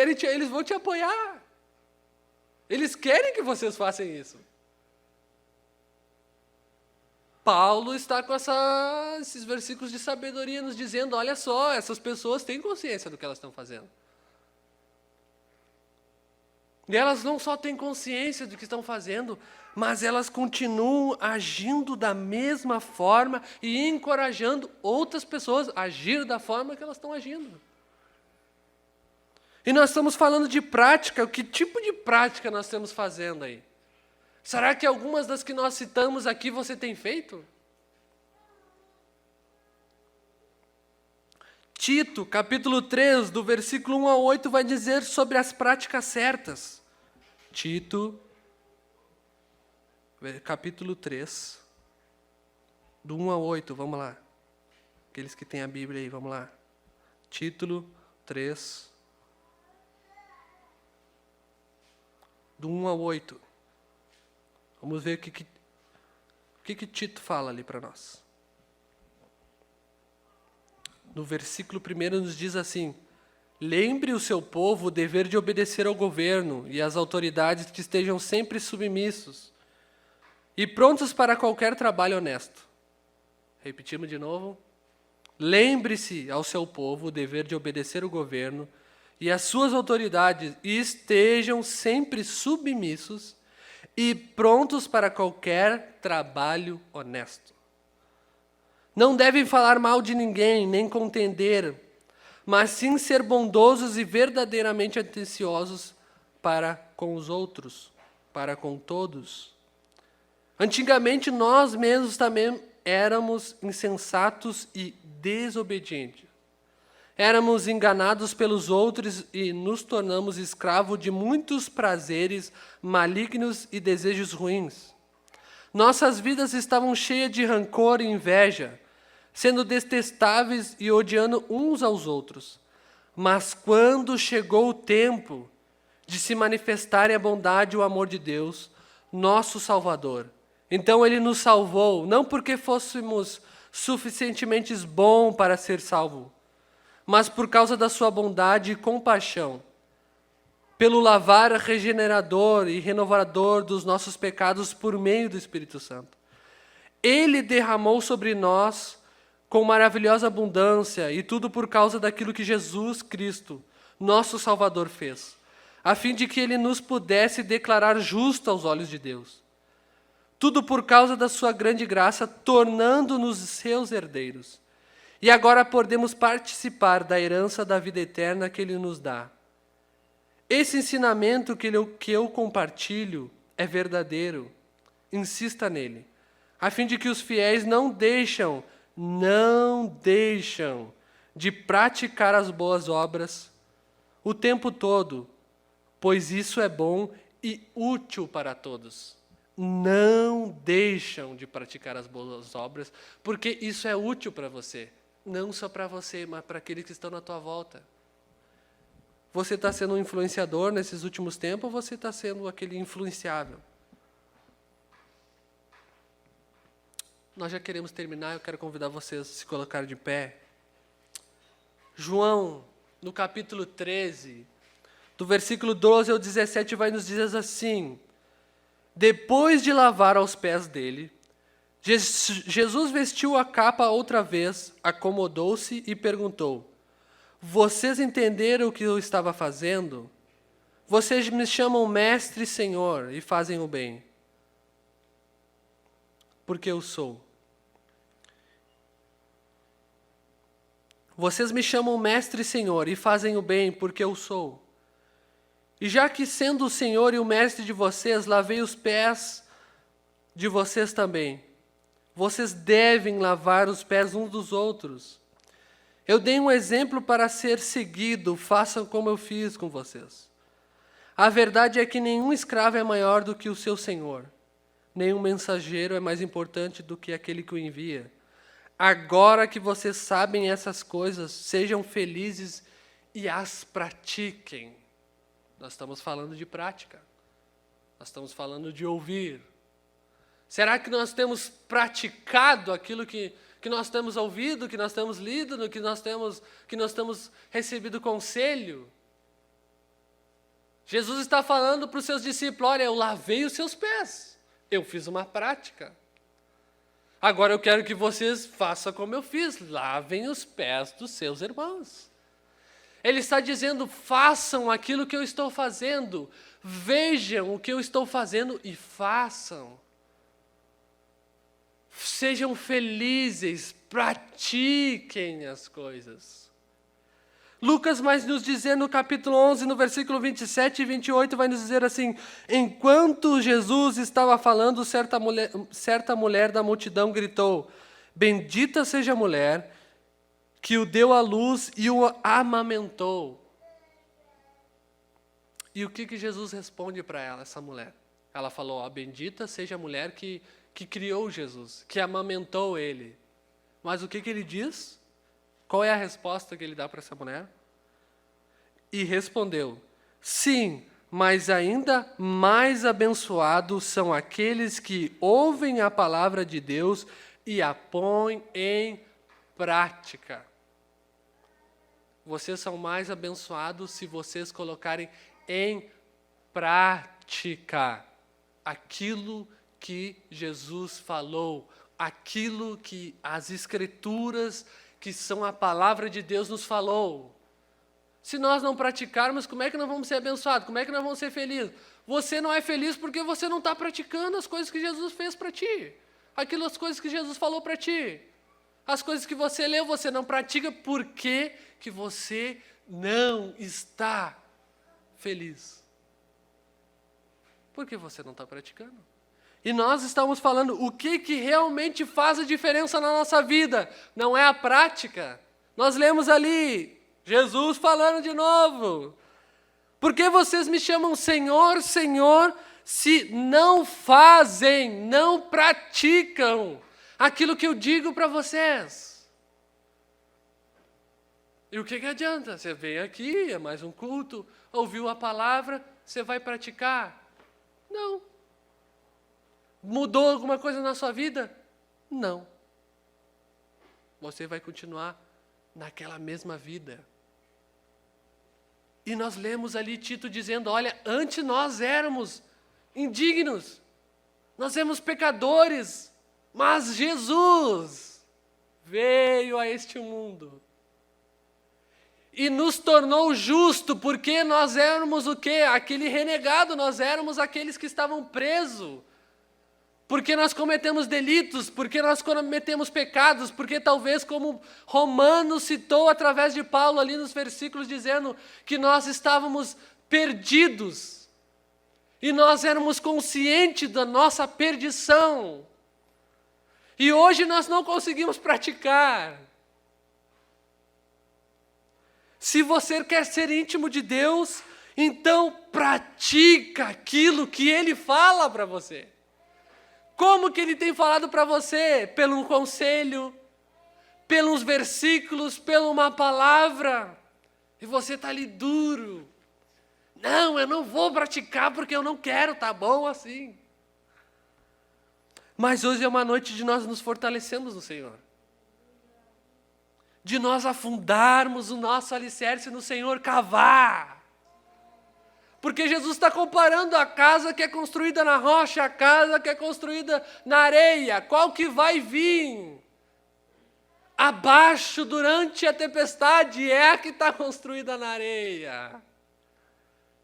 vão te apoiar. Eles querem que vocês façam isso. Paulo está com esses versículos de sabedoria nos dizendo, olha só, essas pessoas têm consciência do que elas estão fazendo. E elas não só têm consciência do que estão fazendo, mas elas continuam agindo da mesma forma e encorajando outras pessoas a agir da forma que elas estão agindo. E nós estamos falando de prática, que tipo de prática nós estamos fazendo aí? Será que algumas das que nós citamos aqui você tem feito? Tito, capítulo 3, do versículo 1 a 8, vai dizer sobre as práticas certas. Tito, capítulo 3, do 1 a 8, vamos lá. Aqueles que têm a Bíblia aí, vamos lá. Tito 3, do 1 a 8. Vamos ver o que Tito fala ali para nós. No versículo 1 nos diz assim, lembre o seu povo o dever de obedecer ao governo e às autoridades que estejam sempre submissos e prontos para qualquer trabalho honesto. Repetimos de novo. Lembre-se ao seu povo o dever de obedecer ao governo e às suas autoridades e estejam sempre submissos e prontos para qualquer trabalho honesto. Não devem falar mal de ninguém, nem contender, mas sim ser bondosos e verdadeiramente atenciosos para com os outros, para com todos. Antigamente nós mesmos também éramos insensatos e desobedientes. Éramos enganados pelos outros e nos tornamos escravos de muitos prazeres malignos e desejos ruins. Nossas vidas estavam cheias de rancor e inveja, sendo detestáveis e odiando uns aos outros. Mas quando chegou o tempo de se manifestarem a bondade e o amor de Deus, nosso Salvador, então Ele nos salvou, não porque fôssemos suficientemente bons para ser salvos, mas por causa da sua bondade e compaixão, pelo lavar regenerador e renovador dos nossos pecados por meio do Espírito Santo. Ele derramou sobre nós com maravilhosa abundância, e tudo por causa daquilo que Jesus Cristo, nosso Salvador, fez, a fim de que Ele nos pudesse declarar justo aos olhos de Deus. Tudo por causa da sua grande graça, tornando-nos seus herdeiros. E agora podemos participar da herança da vida eterna que Ele nos dá. Esse ensinamento que eu compartilho é verdadeiro. Insista nele, a fim de que os fiéis não deixam de praticar as boas obras o tempo todo, pois isso é bom e útil para todos. não deixam de praticar as boas obras, porque isso é útil para você. Não só para você, mas para aqueles que estão na tua volta. Você está sendo um influenciador nesses últimos tempos, ou você está sendo aquele influenciável? Nós já queremos terminar, eu quero convidar vocês a se colocar de pé. João, no capítulo 13, do versículo 12 ao 17, vai nos dizer assim: depois de lavar aos pés dele, Jesus vestiu a capa outra vez, acomodou-se e perguntou: vocês entenderam o que eu estava fazendo? Vocês me chamam mestre e senhor e fazem o bem, porque eu sou. Vocês me chamam mestre e senhor e fazem o bem, porque eu sou. E já que sendo o senhor e o mestre de vocês, lavei os pés de vocês também, vocês devem lavar os pés uns dos outros. Eu dei um exemplo para ser seguido, façam como eu fiz com vocês. A verdade é que nenhum escravo é maior do que o seu senhor. Nenhum mensageiro é mais importante do que aquele que o envia. Agora que vocês sabem essas coisas, sejam felizes e as pratiquem. Nós estamos falando de prática. Nós estamos falando de ouvir. Será que nós temos praticado aquilo que nós temos ouvido, que nós temos lido, que nós temos recebido conselho? Jesus está falando para os seus discípulos: olha, eu lavei os seus pés. Eu fiz uma prática. Agora eu quero que vocês façam como eu fiz, lavem os pés dos seus irmãos. Ele está dizendo: façam aquilo que eu estou fazendo, vejam o que eu estou fazendo e façam. Sejam felizes, pratiquem as coisas. Lucas vai nos dizer no capítulo 11, no versículo 27 e 28, vai nos dizer assim: enquanto Jesus estava falando, certa mulher da multidão gritou: bendita seja a mulher que o deu à luz e o amamentou. E o que Jesus responde para ela, essa mulher? Ela falou: ó, bendita seja a mulher que criou Jesus, que amamentou ele. Mas o que ele diz? Qual é a resposta que ele dá para essa mulher? E respondeu: sim, mas ainda mais abençoados são aqueles que ouvem a palavra de Deus e a põem em prática. Vocês são mais abençoados se vocês colocarem em prática aquilo que Jesus falou, aquilo que as Escrituras, que são a palavra de Deus, nos falou. Se nós não praticarmos, como é que nós vamos ser abençoados? Como é que nós vamos ser felizes? Você não é feliz porque você não está praticando as coisas que Jesus fez para ti. As coisas que Jesus falou para ti. As coisas que você leu, você não pratica porque que você não está feliz. Porque você não está praticando. E nós estamos falando o que realmente faz a diferença na nossa vida. Não é a prática. Nós lemos ali, Jesus falando de novo. Por que vocês me chamam Senhor, Senhor, se não fazem, não praticam aquilo que eu digo para vocês? E o que adianta? Você vem aqui, é mais um culto, ouviu a palavra, você vai praticar? Não. Mudou alguma coisa na sua vida? Não. Você vai continuar naquela mesma vida. E nós lemos ali Tito dizendo: olha, antes nós éramos indignos, nós éramos pecadores, mas Jesus veio a este mundo e nos tornou justo, porque nós éramos o quê? Aquele renegado, nós éramos aqueles que estavam presos. Porque nós cometemos delitos, porque nós cometemos pecados, porque talvez, como Romanos citou através de Paulo ali nos versículos, dizendo que nós estávamos perdidos. E nós éramos conscientes da nossa perdição. E hoje nós não conseguimos praticar. Se você quer ser íntimo de Deus, então pratica aquilo que Ele fala para você. Como que Ele tem falado para você? Pelo um conselho, pelos versículos, pela uma palavra. E você está ali duro. Não, eu não vou praticar porque eu não quero, tá bom assim. Mas hoje é uma noite de nós nos fortalecermos no Senhor. De nós afundarmos o nosso alicerce no Senhor, cavar. Porque Jesus está comparando a casa que é construída na rocha, a casa que é construída na areia. Qual que vai vir abaixo durante a tempestade é a que está construída na areia.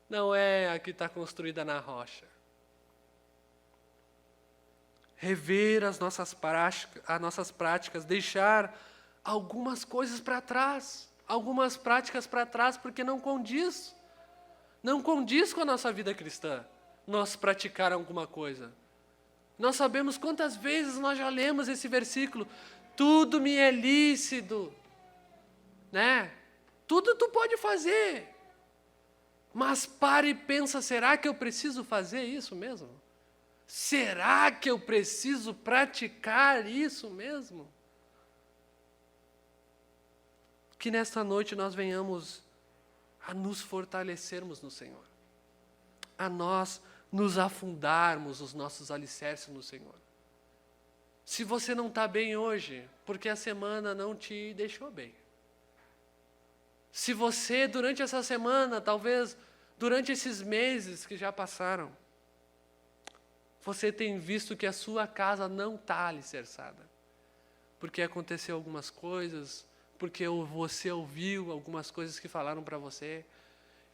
Não é a que está construída na rocha. Rever as nossas práticas, deixar algumas coisas para trás, algumas práticas para trás, porque não condiz com a nossa vida cristã, nós praticar alguma coisa. Nós sabemos quantas vezes nós já lemos esse versículo, tudo me é lícito, né? Tudo tu pode fazer, mas para e pensa, será que eu preciso fazer isso mesmo? Será que eu preciso praticar isso mesmo? Que nesta noite nós venhamos a nos fortalecermos no Senhor, a nós nos afundarmos os nossos alicerces no Senhor. Se você não está bem hoje, porque a semana não te deixou bem. Se você, durante essa semana, talvez durante esses meses que já passaram, você tem visto que a sua casa não está alicerçada, porque aconteceu algumas coisas, porque você ouviu algumas coisas que falaram para você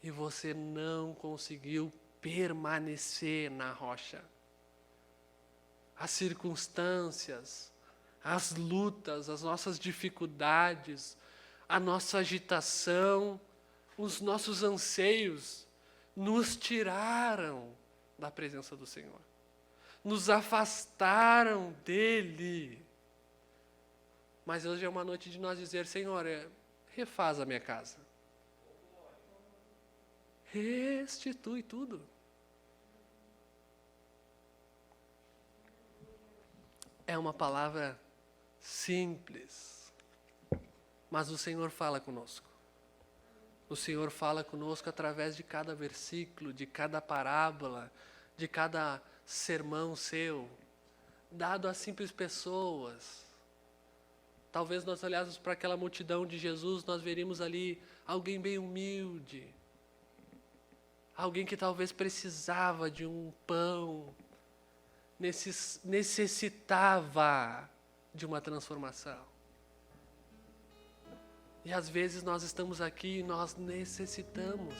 e você não conseguiu permanecer na rocha. As circunstâncias, as lutas, as nossas dificuldades, a nossa agitação, os nossos anseios nos tiraram da presença do Senhor, nos afastaram dEle. Mas hoje é uma noite de nós dizer, Senhor, refaz a minha casa. Restitui tudo. É uma palavra simples, mas o Senhor fala conosco. O Senhor fala conosco através de cada versículo, de cada parábola, de cada sermão seu, dado a simples pessoas. Talvez nós olhássemos para aquela multidão de Jesus, nós veríamos ali alguém bem humilde, alguém que talvez precisava de um pão, necessitava de uma transformação. E às vezes nós estamos aqui e nós necessitamos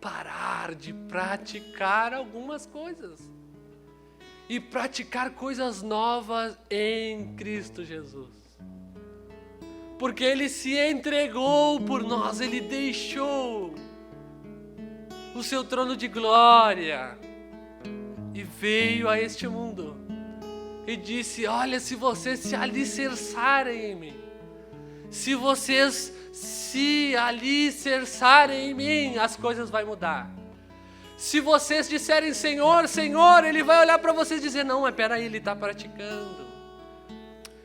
parar de praticar algumas coisas e praticar coisas novas em Cristo Jesus. Porque Ele se entregou por nós, Ele deixou o seu trono de glória e veio a este mundo e disse, olha, se vocês se alicerçarem em mim, se vocês se alicerçarem em mim, as coisas vão mudar. Se vocês disserem, Senhor, Senhor, Ele vai olhar para vocês e dizer, não, mas peraí, Ele está praticando.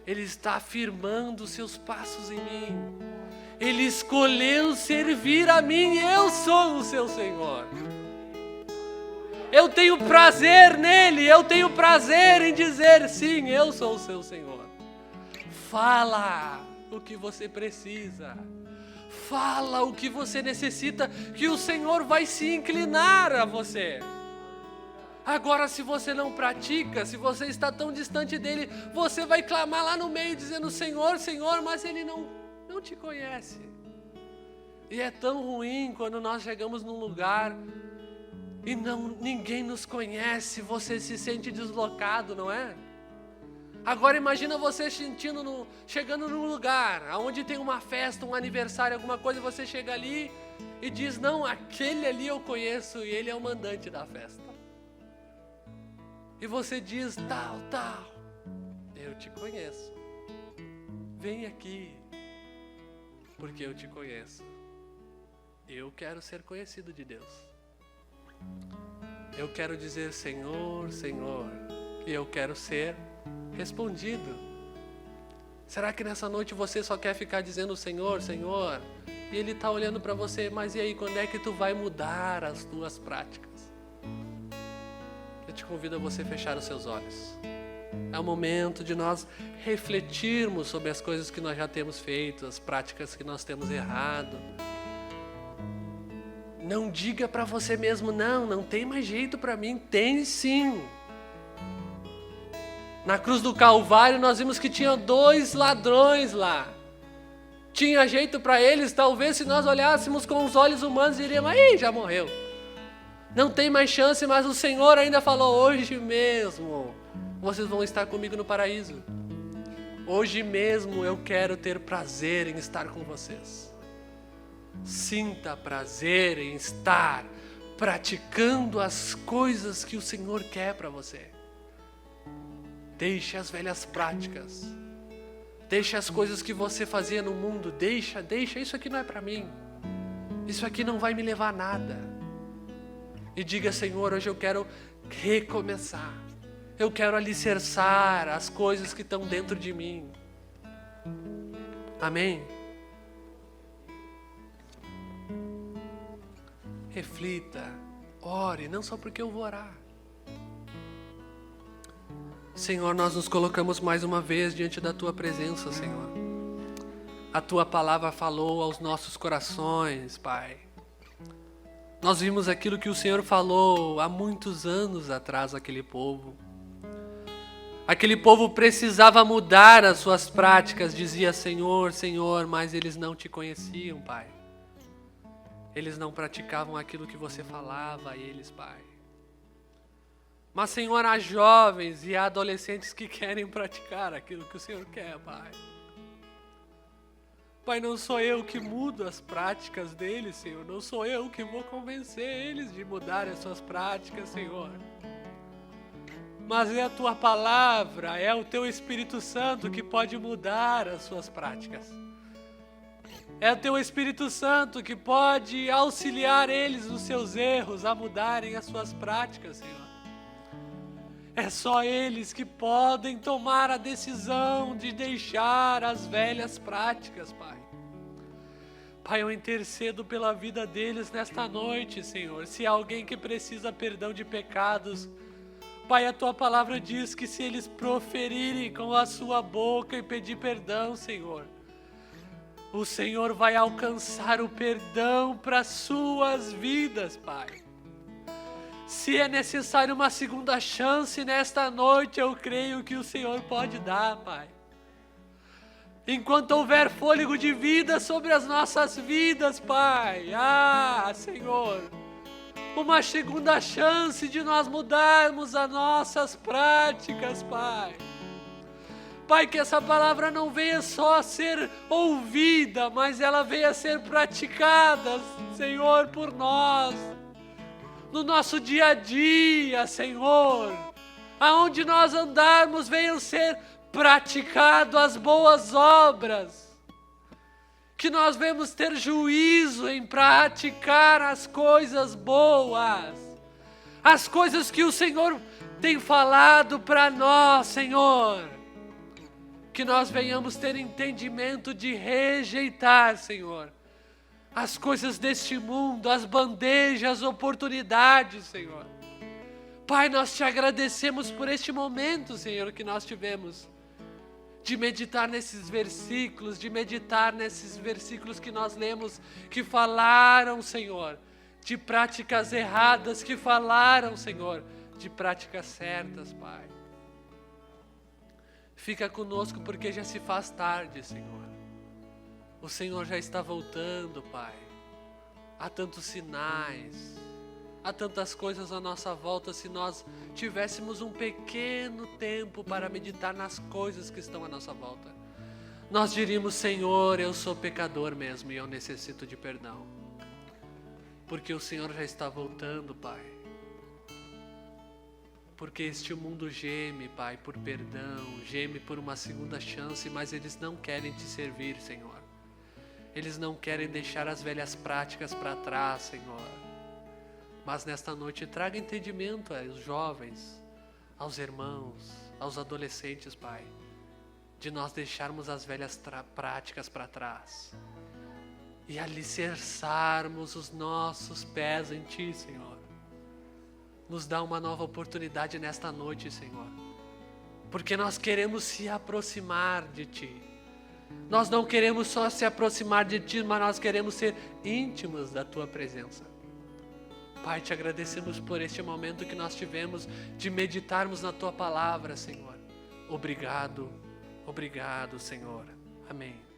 Ele está afirmando os seus passos em mim. Ele escolheu servir a mim, eu sou o seu Senhor. Eu tenho prazer nele, eu tenho prazer em dizer, sim, eu sou o seu Senhor. Fala o que você precisa. Fala o que você necessita, que o Senhor vai se inclinar a você. Agora, se você não pratica, se você está tão distante dele, você vai clamar lá no meio, dizendo, Senhor, Senhor, mas ele não te conhece. E é tão ruim quando nós chegamos num lugar e ninguém nos conhece, você se sente deslocado, não é? Agora imagina você chegando num lugar onde tem uma festa, um aniversário, alguma coisa, você chega ali e diz, não, aquele ali eu conheço e ele é o mandante da festa. E você diz, tal, eu te conheço. Vem aqui, porque eu te conheço. Eu quero ser conhecido de Deus. Eu quero dizer, Senhor, Senhor, e eu quero ser respondido. Será que nessa noite você só quer ficar dizendo Senhor, Senhor? E Ele está olhando para você, mas e aí, quando é que tu vai mudar as tuas práticas? Eu te convido a você fechar os seus olhos. É o momento de nós refletirmos sobre as coisas que nós já temos feito, as práticas que nós temos errado. Não diga para você mesmo, não tem mais jeito para mim. Tem sim. Na cruz do Calvário nós vimos que tinha 2 ladrões lá. Tinha jeito para eles, talvez se nós olhássemos com os olhos humanos diríamos, aí já morreu. Não tem mais chance, mas o Senhor ainda falou, hoje mesmo vocês vão estar comigo no paraíso. Hoje mesmo eu quero ter prazer em estar com vocês. Sinta prazer em estar praticando as coisas que o Senhor quer para você. Deixe as velhas práticas. Deixe as coisas que você fazia no mundo. Deixa, isso aqui não é para mim. Isso aqui não vai me levar a nada. E diga, Senhor, hoje eu quero recomeçar. Eu quero alicerçar as coisas que estão dentro de mim. Amém? Reflita, ore, não só porque eu vou orar. Senhor, nós nos colocamos mais uma vez diante da Tua presença, Senhor. A Tua palavra falou aos nossos corações, Pai. Nós vimos aquilo que o Senhor falou há muitos anos atrás àquele povo. Aquele povo precisava mudar as suas práticas, dizia Senhor, Senhor, mas eles não Te conheciam, Pai. Eles não praticavam aquilo que você falava a eles, Pai. Mas, Senhor, há jovens e há adolescentes que querem praticar aquilo que o Senhor quer, Pai. Pai, não sou eu que mudo as práticas deles, Senhor. Não sou eu que vou convencer eles de mudar as suas práticas, Senhor. Mas é a Tua palavra, é o Teu Espírito Santo que pode mudar as suas práticas. É o Teu Espírito Santo que pode auxiliar eles nos seus erros a mudarem as suas práticas, Senhor. É só eles que podem tomar a decisão de deixar as velhas práticas, Pai. Pai, eu intercedo pela vida deles nesta noite, Senhor. Se há alguém que precisa perdão de pecados, Pai, a Tua palavra diz que se eles proferirem com a sua boca e pedir perdão, Senhor, o Senhor vai alcançar o perdão para as suas vidas, Pai. Se é necessário uma segunda chance nesta noite, eu creio que o Senhor pode dar, Pai. Enquanto houver fôlego de vida sobre as nossas vidas, Pai. Senhor, uma segunda chance de nós mudarmos as nossas práticas, Pai. Pai, que essa palavra não venha só a ser ouvida, mas ela venha a ser praticada, Senhor, por nós. No nosso dia a dia, Senhor, aonde nós andarmos, venham ser praticadas as boas obras, que nós venhamos ter juízo em praticar as coisas boas, as coisas que o Senhor tem falado para nós, Senhor, que nós venhamos ter entendimento de rejeitar, Senhor, as coisas deste mundo, as bandejas, as oportunidades, Senhor. Pai, nós Te agradecemos por este momento, Senhor, que nós tivemos, de meditar nesses versículos, que nós lemos, que falaram, Senhor, de práticas erradas, que falaram, Senhor, de práticas certas, Pai. Fica conosco porque já se faz tarde, Senhor. O Senhor já está voltando, Pai. Há tantos sinais, há tantas coisas à nossa volta. Se nós tivéssemos um pequeno tempo para meditar nas coisas que estão à nossa volta, nós diríamos, Senhor, eu sou pecador mesmo e eu necessito de perdão. Porque o Senhor já está voltando, Pai. Porque este mundo geme, Pai, por perdão, geme por uma segunda chance, mas eles não querem Te servir, Senhor. Eles não querem deixar as velhas práticas para trás, Senhor. Mas nesta noite traga entendimento aos jovens, aos irmãos, aos adolescentes, Pai, de nós deixarmos as velhas práticas para trás e alicerçarmos os nossos pés em Ti, Senhor. Nos dá uma nova oportunidade nesta noite, Senhor, porque nós queremos se aproximar de Ti. Nós não queremos só se aproximar de Ti, mas nós queremos ser íntimos da Tua presença. Pai, te agradecemos por este momento que nós tivemos de meditarmos na Tua palavra, Senhor. Obrigado, obrigado, Senhor. Amém.